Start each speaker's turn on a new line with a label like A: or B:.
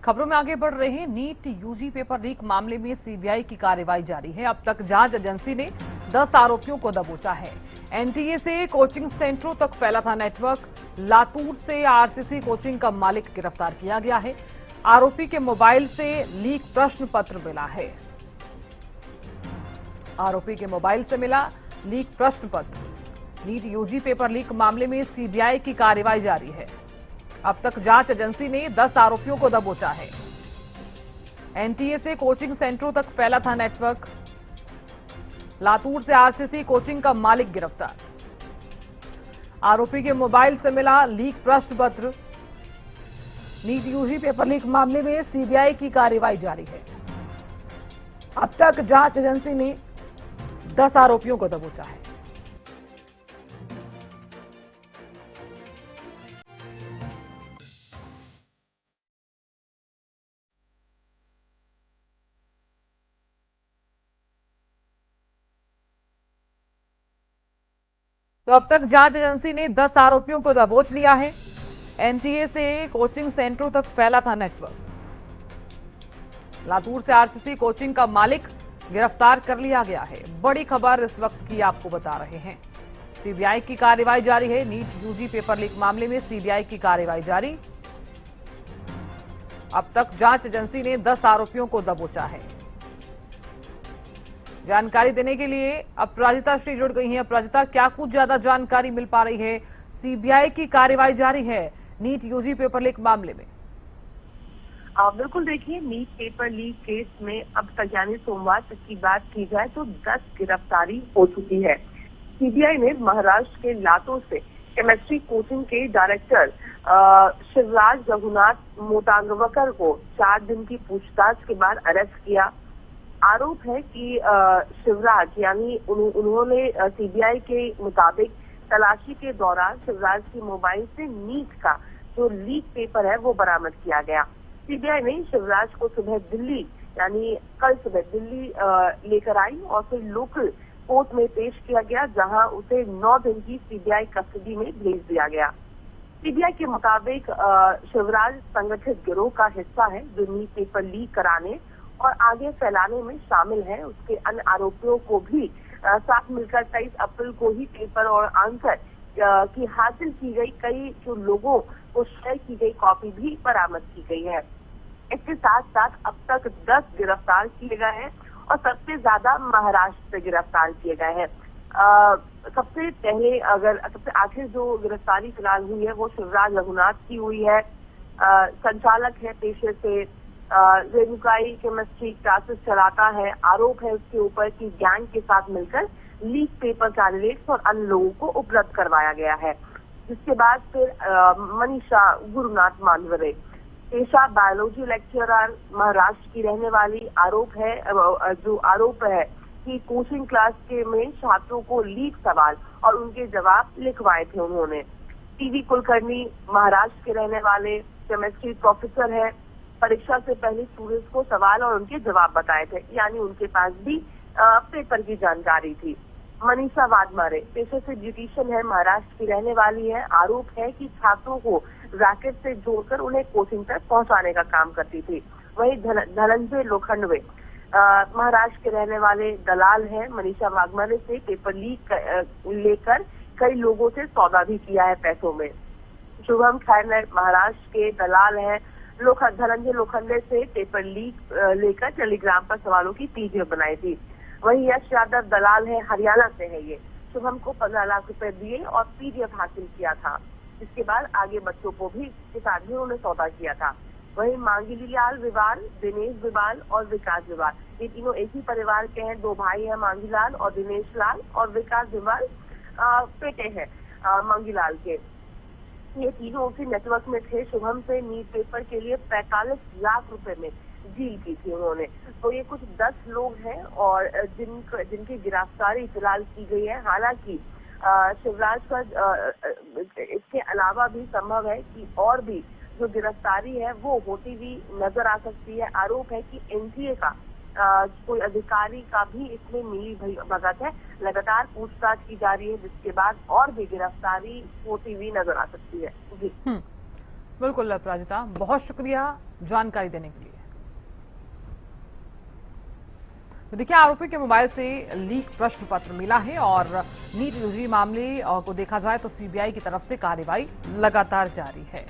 A: खबरों में आगे बढ़ रहे हैं। नीट यूजी पेपर लीक मामले में सीबीआई की कार्रवाई जारी है। अब तक जांच एजेंसी ने 10 आरोपियों को दबोचा है। एनटीए से कोचिंग सेंटरों तक फैला था नेटवर्क। लातूर से आरसीसी कोचिंग का मालिक गिरफ्तार किया गया है। आरोपी के मोबाइल से लीक प्रश्न पत्र मिला है। आरोपी के मोबाइल से मिला लीक प्रश्न पत्र। नीट यूजी पेपर लीक मामले में सीबीआई की कार्रवाई जारी है। अब तक जांच एजेंसी ने 10 आरोपियों को दबोचा है। एनटीए से कोचिंग सेंटरों तक फैला था नेटवर्क। लातूर से आरसीसी कोचिंग का मालिक गिरफ्तार। आरोपी के मोबाइल से मिला लीक प्रश्न पत्र। नीट यूजी पेपर लीक मामले में सीबीआई की कार्रवाई जारी है। अब तक जांच एजेंसी ने 10 आरोपियों को दबोचा है। तो अब तक जांच एजेंसी ने 10 आरोपियों को दबोच लिया है। एनटीए से कोचिंग सेंटरों तक फैला था नेटवर्क। लातूर से आरसीसी कोचिंग का मालिक गिरफ्तार कर लिया गया है। बड़ी खबर इस वक्त की आपको बता रहे हैं। सीबीआई की कार्रवाई जारी है। नीट यूजी पेपर लीक मामले में सीबीआई की कार्रवाई जारी। अब तक जांच एजेंसी ने 10 आरोपियों को दबोचा है। जानकारी देने के लिए अपराजिता श्री जुड़ गई हैं। अपराजिता, क्या कुछ ज्यादा जानकारी मिल पा रही है? सीबीआई की कार्रवाई जारी है नीट यूजी पेपर लीक मामले में।
B: बिल्कुल, देखिए, नीट पेपर लीक केस में अब तक यानी सोमवार तक की बात की जाए तो 10 गिरफ्तारी हो चुकी है। सीबीआई ने महाराष्ट्र के लातूर से केमिस्ट्री कोचिंग के डायरेक्टर शिवराज रघुनाथ मोटांगवकर को 4 दिन की पूछताछ के बाद अरेस्ट किया। आरोप है कि शिवराज यानी उन्होंने सीबीआई के मुताबिक तलाशी के दौरान शिवराज के मोबाइल से नीट का जो लीक पेपर है वो बरामद किया गया। सीबीआई ने शिवराज को सुबह दिल्ली यानी कल सुबह दिल्ली लेकर आई और फिर लोकल कोर्ट में पेश किया गया, जहां उसे 9 दिन की सीबीआई कस्टडी में भेज दिया गया। सीबीआई के मुताबिक शिवराज संगठित गिरोह का हिस्सा है जो नीट पेपर लीक कराने और आगे फैलाने में शामिल है। उसके अन्य आरोपियों को भी साथ मिलकर 23 अप्रैल को ही पेपर और आंसर की हासिल की गई कई जो लोगों को शेयर की गई कॉपी भी बरामद की गई है। इसके साथ साथ अब तक 10 गिरफ्तार किए गए हैं और सबसे ज्यादा महाराष्ट्र से गिरफ्तार किए गए हैं। सबसे पहले सबसे आखिर जो गिरफ्तारी फिलहाल हुई है वो शिवराज रघुनाथ की हुई है। संचालक है पेशे से, रेणुकाई केमिस्ट्री क्लासेस चलाता है। आरोप है उसके ऊपर कि गैंग के साथ मिलकर लीक पेपर कैंडिडेट्स और अन्य लोगों को उपलब्ध करवाया गया है। जिसके बाद फिर मनीषा गुरुनाथ मानवरे, पेशा बायोलॉजी लेक्चरर, महाराष्ट्र की रहने वाली। आरोप है कि कोचिंग क्लास के में छात्रों को लीक सवाल और उनके जवाब लिखवाए थे उन्होंने। टीवी कुलकर्णी महाराष्ट्र के रहने वाले केमिस्ट्री प्रोफेसर है। परीक्षा से पहले स्टूडेंट्स को सवाल और उनके जवाब बताए थे, यानी उनके पास भी पेपर की जानकारी थी। मनीषा वाडमारे पेशे से ब्यूटिशियन है, महाराष्ट्र की रहने वाली है। आरोप है कि छात्रों को रैकेट से जोड़कर उन्हें कोचिंग तक पहुंचाने का काम करती थी। वहीं धनंजय लोखंडवे महाराष्ट्र के रहने वाले दलाल हैं। मनीषा वाडमारे से पेपर लीक लेकर कई लोगों से सौदा भी किया है पैसों में। शुभम खैर महाराष्ट्र के दलाल हैं। धनंजय लोखंडे से पेपर लीक लेकर टेलीग्राम पर सवालों की पीडीएफ बनाई थी। वही यश यादव दलाल है, हरियाणा से है ये। शुभम को 15 लाख रुपए दिए और पीडीएफ हासिल किया था। इसके बाद आगे बच्चों को भी के साथ भी उन्होंने सौदा किया था। वही मांगीलाल विवाल, दिनेश विवाल और विकास विवाल, ये तीनों एक ही परिवार के हैं। 2 भाई हैं, मांगीलाल और दिनेश लाल, और विकास विवाल बेटे हैं मांगीलाल के। ये तीनों उसी नेटवर्क में थे। शुभम से नीट पेपर के लिए 45 लाख रुपए में डील की थी उन्होंने। तो ये कुछ 10 लोग हैं और जिनकी गिरफ्तारी फिलहाल की गई है। हालांकि शिवराज का इसके अलावा भी संभव है कि और भी जो गिरफ्तारी है वो होती हुई नजर आ सकती है। आरोप है कि एनटीए का कोई अधिकारी का भी इसमें मिली भगत है। लगातार पूछताछ की जा रही है, जिसके बाद और भी गिरफ्तारी होती हुई नजर आ सकती है। जी
A: बिल्कुल अपराजिता, बहुत शुक्रिया जानकारी देने के लिए। तो देखिए, आरोपी के मोबाइल से लीक प्रश्न पत्र मिला है और नीट यूजी मामले को देखा जाए तो सीबीआई की तरफ से कार्रवाई लगातार जारी है।